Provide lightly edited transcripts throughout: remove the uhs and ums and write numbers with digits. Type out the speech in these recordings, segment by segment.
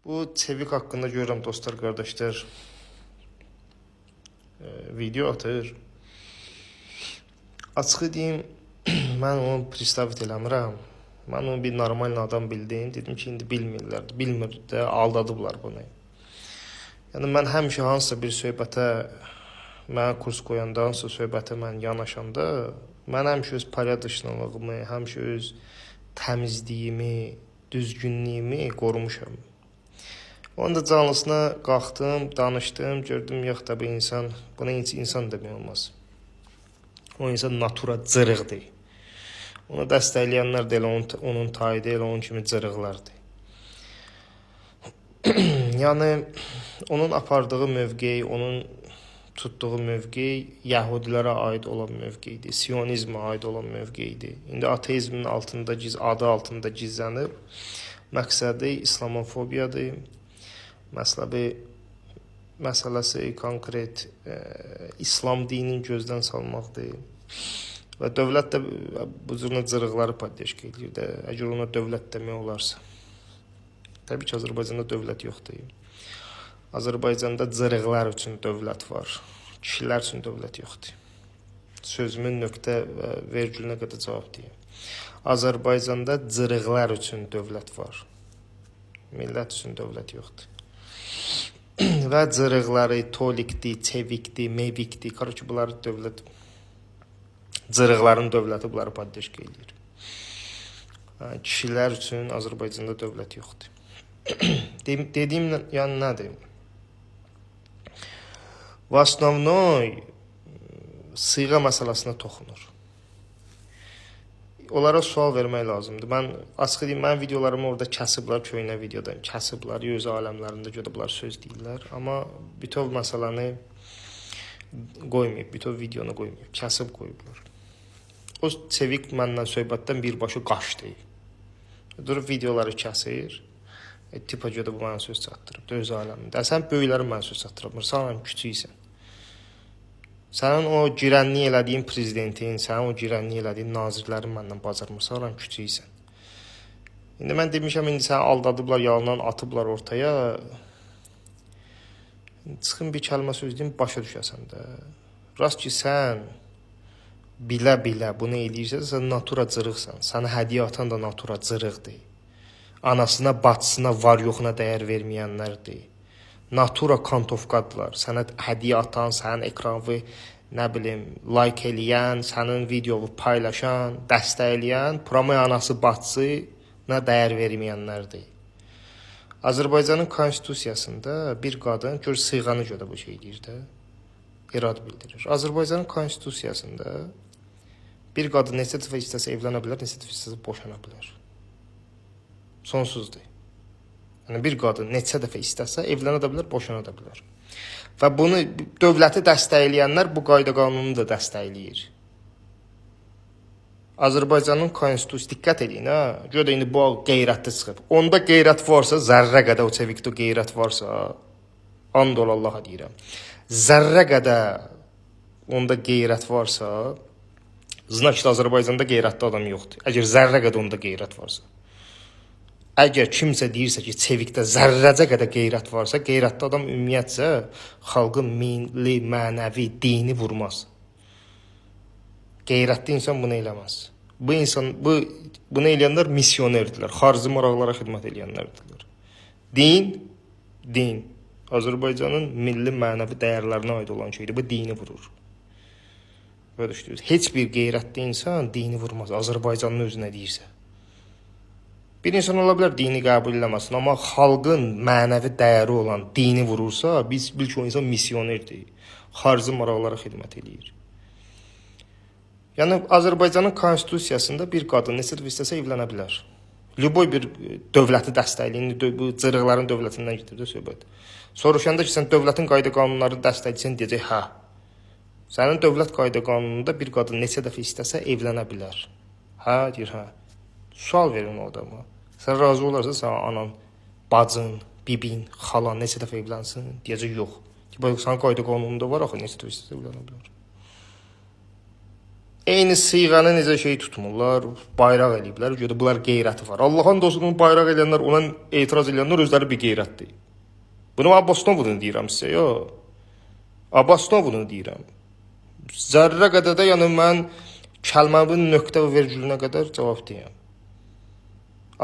Bu çevik hakkında görürəm dostlar, qardaşlar video atır. Açığı deyim, mən onu pristavit eləmirəm. Mən onu bir normal adam bildim. Dedim ki, indi bilmirlər. Bilmir də, aldadıblar bunu. Yəni mən həmişə hansısa bir söhbətə, mənə kurs qoyanda, hansısa söhbətə mən yanaşanda, mən həmişə öz paryadışlılığımı, həmişə öz təmizliyimi, düzgünlüyümü qorumuşam. Onun da canlısına qalxdım, danışdım, gördüm, yox da bu insan, buna insan demək olmaz. O insan natura cırıqdır. Onu dəstəkləyənlər də elə onun tayı deyil, onun kimi cırıqlardır. Yəni, onun apardığı mövqey, onun tutduğu mövqey Yahudilərə aid olan mövqeydir, Siyonizmə aid olan mövqeydir. İndi ateizmin adı altında gizlənib, məqsədi İslamofobiyadır. Məsələsi konkret İslam dinini gözdən salmaqdır. Və dövlət də bu cür cırıqları poddeşk edir də. Əgər ona dövlət demək olarsa. Təbii ki, Azərbaycanda dövlət yoxdur. Azərbaycanda cırıqlar üçün dövlət var. Kişilər üçün dövlət yoxdur. Sözümün nöqtə və vergülünə qədər cavab deyim. Azərbaycanda cırıqlar üçün dövlət var. Millət üçün dövlət yoxdur. Və cırıqları tolikdir, çevikdir, mevikdir. Qarşı bunları dövlət, cırıqların dövləti bunları poddeşk edir. Kişilər üçün Azərbaycanda dövlət yoxdur. Dediyim yəni nədir? В основной sıyğa məsələsinə toxunur. Onlara sual vermək lazımdır. Mən açıq deyim, mən videolarımı orada kəsiblər, köynə videodan kəsiblər, öz aləmlərində görüblər, söz deyirlər. Amma bütöv məsələni qoymayıb, bütöv videonu qoymayıb, kəsib qoyublar. O çevik məndən söhbətdən birbaşa qaçdı. Durub videoları kəsir, tipa görə bu mənə söz çatdırıb, öz aləmində. Sən böyüklərin mənə söz çatdırmırsan, küçüksən. Sənin o girənlik elədiyin prezidentin, sənin o girənlik elədiyin nazirlərin məndən bacarmırsan, küçüksən. İndi mən demişəm, indi səni aldadıblar, yalandan atıblar ortaya. Çıxın bir kəlmə söz deyim, başa düşəsən də. Rast ki, sən bilə-bilə bunu eləyirsən, sən natura cırıqsan. Sənə hədiyyə atan da natura cırıqdır. Anasına, bacısına, var-yoxuna dəyər verməyənlərdir. Natura kantovqadırlar. Sənə hədiyyə atan, sənin ekranı, nə bilim, like eləyən, sənin videovu paylaşan, dəstəkləyən, promoy anası, bacısına dəyər verməyənlərdir. Azərbaycanın konstitusiyasında bir qadın, gör sıyğanı görə bu şey deyir də, irad bildirir. Azərbaycanın konstitusiyasında bir qadın neçə dəfə istəsə evlənə bilər, neçə dəfə istəsə boşana bilər. Sonsuzdur. Yəni, bir qadın neçə dəfə istəsə, evlənə də bilər, boşana da bilər. Və bunu dövləti dəstəkləyənlər bu qayda qanunu da dəstəkləyir. Azərbaycanın konstitusiyası, diqqət edin, gör də indi bu qeyrətli çıxıb. Onda qeyrət varsa, zərrə qədər o çevikdə qeyrət varsa, and ol Allaha deyirəm. Zərrə qədər onda qeyrət varsa, znaklı Azərbaycanda qeyrətli adam yoxdur. Əgər zərrə qədər onda qeyrət varsa. Əgər kimsə deyirsə ki, çevikdə zərrəcə qədər qeyrət varsa, qeyrətli adam ümumiyyətcə xalqın milli, mənəvi, dini vurmaz. Qeyrətli insan bunu eləməz. Bunu eləyənlər missionerdirlər, xarici maraqlara xidmət eləyənlərdirlər. Din, Azərbaycanın milli, mənəvi dəyərlərinə aid olan şeydir. Bu dini vurur. Böyle düşünürüz. Heç bir qeyrətli insan dini vurmaz, Azərbaycanın özünə deyirsə. Bir insan ola bilər dini qəbul eləməsin, amma xalqın mənəvi dəyəri olan dini vurursa, biz bil ki, o insan missionerdir. Xarici maraqlara xidmət edir. Yəni, Azərbaycanın konstitusiyasında bir qadın neçə dəfə istəsə evlənə bilər. Lüboy bir dövləti dəstəkliyini, bu cırıqların dövlətindən gedir söhbət. Soruşanda ki, sən dövlətin qayda qanunlarını dəstəkləyirsən, deyəcək, hə. Sənin dövlət qayda qanununda bir qadın neçə dəfə istəsə evlənə bilər. Hə, deyir, hə. Sual verin o adama. Sən razı olarsa, sən anan, bacın, bibin, xalan neçə dəfə evlənsin? Deyəcək, yox. Sənin qayda qanununda var, axı, neçə dəfə istəsə evlənə bilər. Eyni siğanı necə şey tutmurlar, bayraq eləyiblər. Görə bunlar qeyrəti var. Allahın dostunu bayraq eləyənlər, ona etiraz eləyənlər özləri bir qeyrətdir. Bunu Abbasnovunu deyirəm sizə, yox. Abbasnovunu deyirəm. Zərrə qədər də, yəni mən kəlməmin nöqtə və vergülünə qədər cavabdeyəm.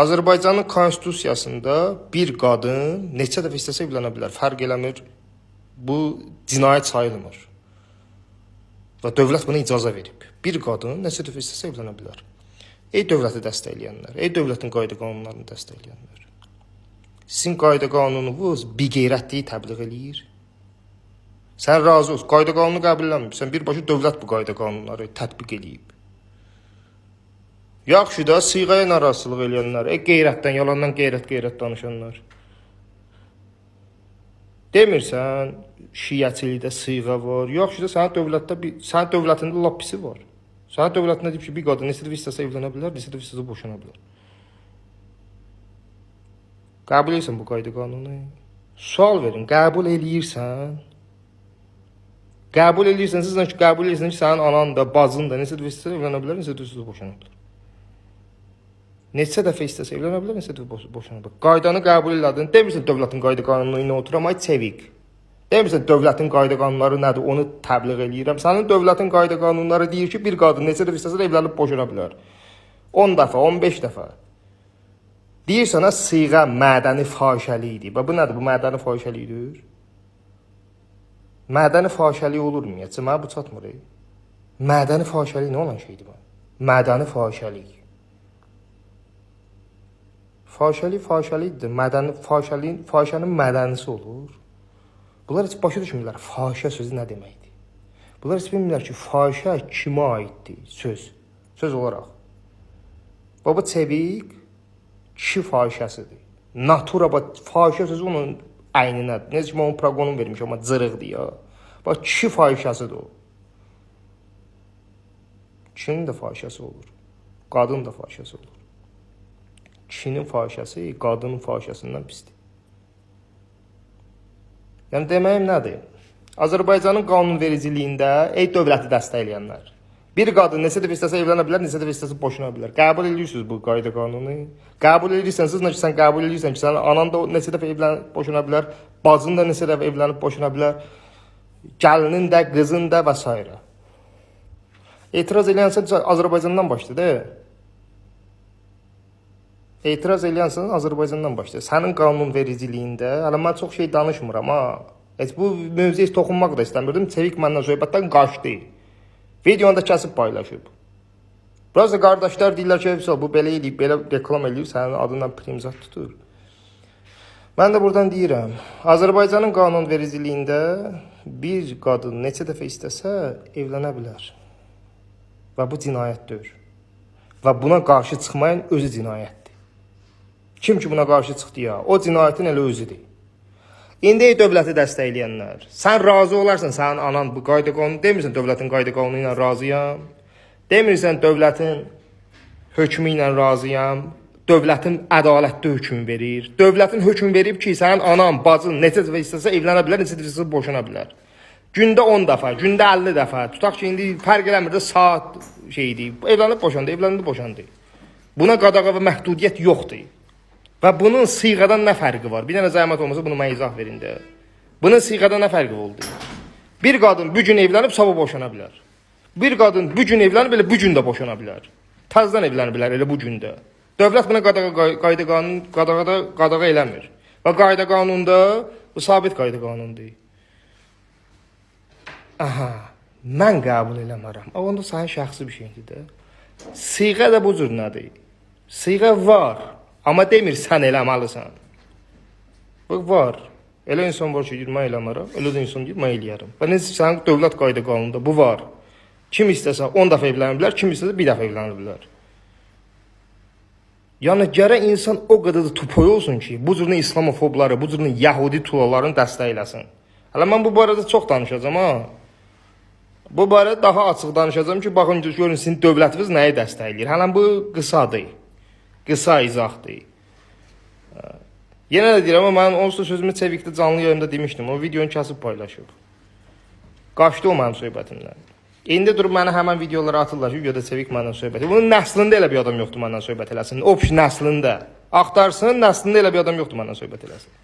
Azərbaycanın konstitusiyasında bir qadın neçə dəfə istəsə evlənə bilər, fərq eləmir. Bu cinayət sayılmır. Və dövlət buna icazə verib. Bir qadın neçə dəfə istəsə evlənə bilər. Ey dövləti dəstəkləyənlər, ey dövlətin qayda qanunlarını dəstəkləyənlər. Sizin qayda qanununuz biqeyrətliyi təbliğ eləyir. Sən razı ol, qayda qanunu qəbul eləmirsən, birbaşa dövlət bu qayda qanunları tətbiq eləyib. Yaxşı da siğaya narazılıq eləyənlər, qeyrətdən, yalandan qeyrət danışanlar. Demirsən, şiəçilikdə siğa var. Yaxşı da sənin dövlətində lap pisi var. Sənin dövlətində deyib ki, bir qadın neçə dəfə istəsə evlənə bilər, neçə dəfə istəsə boşana bilər. Qəbul edirsən bu qayda qanunu? Sual verin, qəbul eləyirsən? Qəbul eləyirsən, sizlə ki, qəbul eləyirsən ki, sənin anan da, bacın da neçə dəfə istəsə evlənə bilər, neçə dəfə istəsə boşana bilər. Neçə dəfə istəsə evlənə bilər, neçə dəfə boşana bilər. Qaydanı qəbul elədin, demirsən dövlətin qayda qanunu ilə oturamay çevik. Demirsən dövlətin qayda qanunları nədir, onu təbliğ eləyirəm. Sənin dövlətin qayda qanunları deyir ki, bir qadın neçə dəfə istəsə evlənib boşana bilər. 10 dəfə, 15 dəfə. Deyirsən, siğa mədəni fahişəlikdir. Bu nədir, bu mədəni fahişəlikdir? Mədəni fahişəlik olur mu? Mənə bu çatmır. Mədəni fahişəlik nə olan şeydir bu? Mədəni fahişəlik. Fahişəlikdir. Fahişənin mədənisi olur. Bunlar heç başa düşmürlər, fahişə sözü nə deməkdir? Bunlar heç bilmirlər ki, fahişə kimə aiddir söz olaraq. Baba çevik, kişi fahişəsidir. Natura, fahişə sözü onun əyninədir. Necə ki, mən onun proqonunu vermişəm, amma cırıqdır ya. Bax, kişi fahişəsidir o. Kişinin də fahişəsi olur. Qadın da fahişəsi olur. Kişinin fahişəsi qadının fahişəsindən pisdir. Yəni deməyim nədir? Azərbaycanın qanunvericiliyində ey dövləti dəstəkləyənlər. Bir qadın neçə dəfə istəsə evlənə bilər, neçə dəfə istəsə boşana bilər. Qəbul edirsiniz bu qayda qanunu? Qəbul edirsən, siz ki, sən qəbul edirsən ki, sənin anan da neçə dəfə evlənib boşana bilər, bacın da neçə dəfə evlənib boşana bilər, gəlinin də, qızın da və s. Etiraz eləyənsə Azərbaycandan başlayır. Etiraz eləyənsən Azərbaycandan başlayır. Sənin qanunvericiliyində, hələ mən çox şey danışmıram ha. Bu mövzuya toxunmaq da istəmirdim. Çevik məndən söhbətdən qaçdı. Videonu da kəsib paylaşıb. Biraz da qardaşlar deyirlər ki, bu belə eləyib, belə reklam eləyib, sənin adından primzat tutur. Mən də buradan deyirəm, Azərbaycanın qanunvericiliyində bir qadın neçə dəfə istəsə evlənə bilər. Və bu cinayətdir. Və buna qarşı çıxmayan özü cinayətdir. Kim ki buna qarşı çıxdı ya, o cinayətin elə özüdür. İndi dövləti dəstəkləyənlər, sən razı olarsan, sənin anan bu qayda qanunu, demirsən dövlətin qayda qanunu ilə razıyam, demirsən dövlətin hökmü ilə razıyam, dövlətin ədalətli hökm verir, dövlətin hökm verib ki, sənin anan, bacın neçə dəfə istəsə evlənə bilər, neçə dəfə istəsə boşana bilər. Gündə 10 dəfə, gündə 50 dəfə, tutaq ki, indi fərq eləmir də saat şeydir, evlənib boşandı. Buna qadağa və məhdudiyyət yoxdur. Və bunun siğadan nə fərqi var? Bir dənə zəhmət olmasa bunu mən izah verin də. Bunun siğadan nə fərqi oldu? Bir qadın bu gün evlənib sabah boşana bilər. Bir qadın bu gün evlənib elə bu gün də boşana bilər. Təzədən evlənə bilər elə bu gündə. Dövlət buna qadağa eləmir. Və qayda qanunda bu sabit qayda qanundur. Aha, mən qəbul eləmərəm. Onda sənin şəxsi bir şeydir də. Siğa da bu cür nədir? Siğa var. Amma demir sən eləməlisən. Bu var. Elə insan var ki, mən eləmərəm. Elə də insan deyir, mən eləyərəm. Və necə sənin dövlət qayda qanununda bu var. Kim istəsə 10 dəfə evlənə bilər, kim istəsə bir dəfə evlənə bilər. Yəni gərək insan o qədər də tupoy olsun ki, bu cürün İslamofobları, bu cürün Yahudi tulalarını dəstəkləsin. Hələ mən bu barədə çox danışacağam ha. Bu barədə daha açıq danışacağam ki, baxın görün sizin dövlətiniz nəyi dəstəkləyir. Hələ bu qısadır. Qısa izahdır. Yenə də deyirəm, amma mən onsuz sözümü Çevikdə canlı yayımda demişdim. O videonu kəsib paylaşıb. Qaçdı o mənim söhbətimdən. İndi durub mənə həmən videoları atırlar ki, Gödəçevik məndən söhbət edir. Bunun nəslində elə bir adam yoxdur məndən söhbət eləsin. Opş nəslində. Axtarsın, nəslində elə bir adam yoxdur məndən söhbət eləsin.